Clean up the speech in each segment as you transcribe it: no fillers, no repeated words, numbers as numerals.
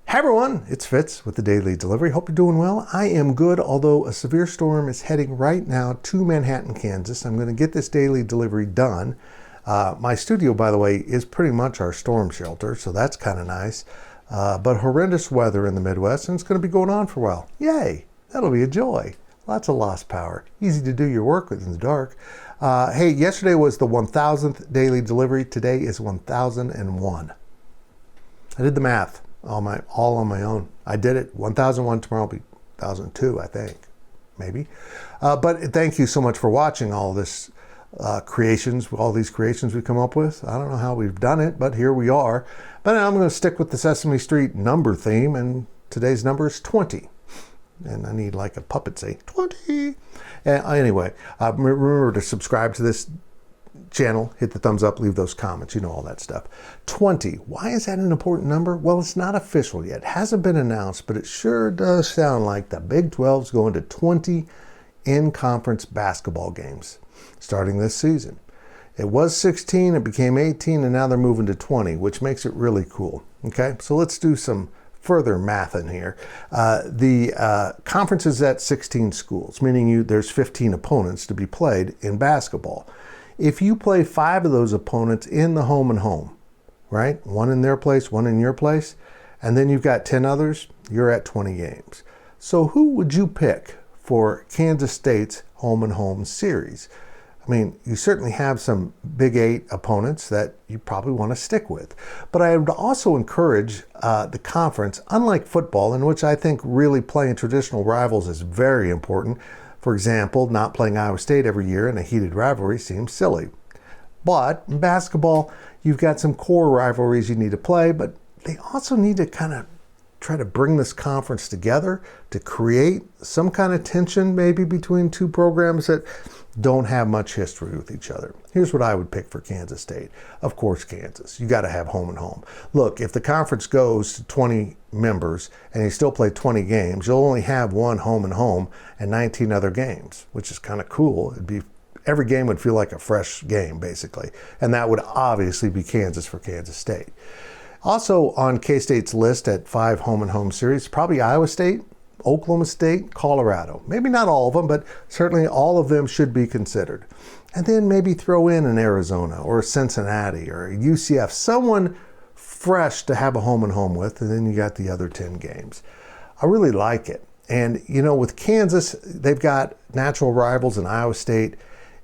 Hey everyone, it's Fitz with the Daily Delivery. Hope you're doing well. I am good, although a severe storm is heading right now to Manhattan, Kansas. I'm going to get this daily delivery done. My studio, by the way, is pretty much our storm shelter, so that's kind of nice. But horrendous weather in the Midwest, and it's going to be going on for a while. Yay! That'll be a joy. Lots of lost power. Easy to do your work with in the dark. Hey, yesterday was the 1,000th daily delivery. Today is 1,001. I did the math. All on my own. I did it. 1001 tomorrow will be 1002, I think. Maybe. But thank you so much for watching all this creations, all these creations we come up with. I don't know how we've done it, but here we are. But I'm going to stick with the Sesame Street number theme, and today's number is 20. And I need like a puppet say 20. Anyway, remember to subscribe to this channel, hit the thumbs up, leave those comments, you know, all that stuff. 20. Why is that an important number? Well, it's not official yet. It hasn't been announced, but it sure does sound like the Big 12's going to 20 in-conference basketball games starting this season. It was 16, it became 18, and now they're moving to 20, which makes it really cool. Okay, so let's do some further math in here. The conference is at 16 schools, meaning there's 15 opponents to be played in basketball. If you play 5 of those opponents in the home and home, right? One in their place, one in your place, and then you've got 10 others, you're at 20 games. So who would you pick for Kansas State's home and home series? I mean, you certainly have some Big 8 opponents that you probably want to stick with. But I would also encourage the conference, unlike football, in which I think really playing traditional rivals is very important. For example, not playing Iowa State every year in a heated rivalry seems silly. But in basketball, you've got some core rivalries you need to play, but they also need to kind of try to bring this conference together to create some kind of tension maybe between two programs that don't have much history with each other. Here's what I would pick for Kansas State. Of course, Kansas. You got to have home and home. Look, if the conference goes to 20 members and you still play 20 games, you'll only have one home and home and 19 other games, which is kind of cool. Every game would feel like a fresh game, basically. And that would obviously be Kansas for Kansas State. Also on K-State's list at 5 home and home series, probably Iowa State, Oklahoma State, Colorado. Maybe not all of them, but certainly all of them should be considered. And then maybe throw in an Arizona or a Cincinnati or a UCF, someone fresh to have a home and home with, and then you got the other 10 games. I really like it. And, you know, with Kansas, they've got natural rivals in Iowa State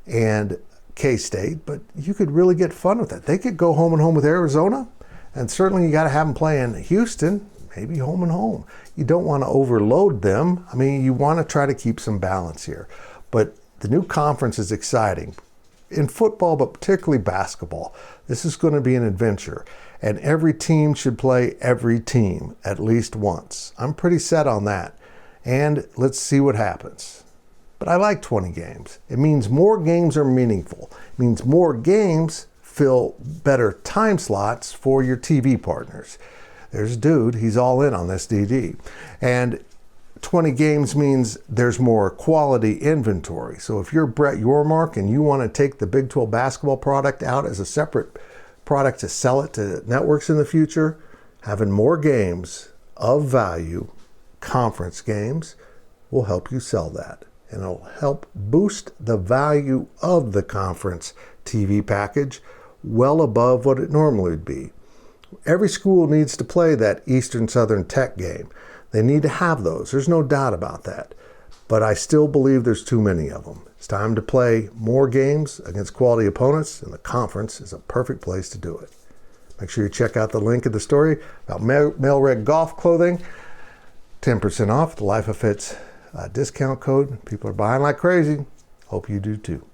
and K-State, but you could really get fun with it. They could go home and home with Arizona, and certainly you got to have them play in Houston, maybe home and home. You don't want to overload them. I mean, you want to try to keep some balance here. But the new conference is exciting in football, but particularly basketball. This is going to be an adventure, and every team should play every team at least once. I'm pretty set on that, and let's see what happens. But I like 20 games. It means more games are meaningful. It means more games fill better time slots for your TV partners. There's a dude, he's all in on this DD. And 20 games means there's more quality inventory. So if you're Brett Yormark and you want to take the Big 12 basketball product out as a separate product to sell it to networks in the future, having more games of value, conference games, will help you sell that. And it'll help boost the value of the conference TV package well above what it normally would be. Every school needs to play that Eastern Southern Tech game. They need to have those. There's no doubt about that. But I still believe there's too many of them. It's time to play more games against quality opponents, and the conference is a perfect place to do it. Make sure you check out the link in the story about Mail-Reg golf clothing. 10% off the Life of Fitz discount code. People are buying like crazy. Hope you do too.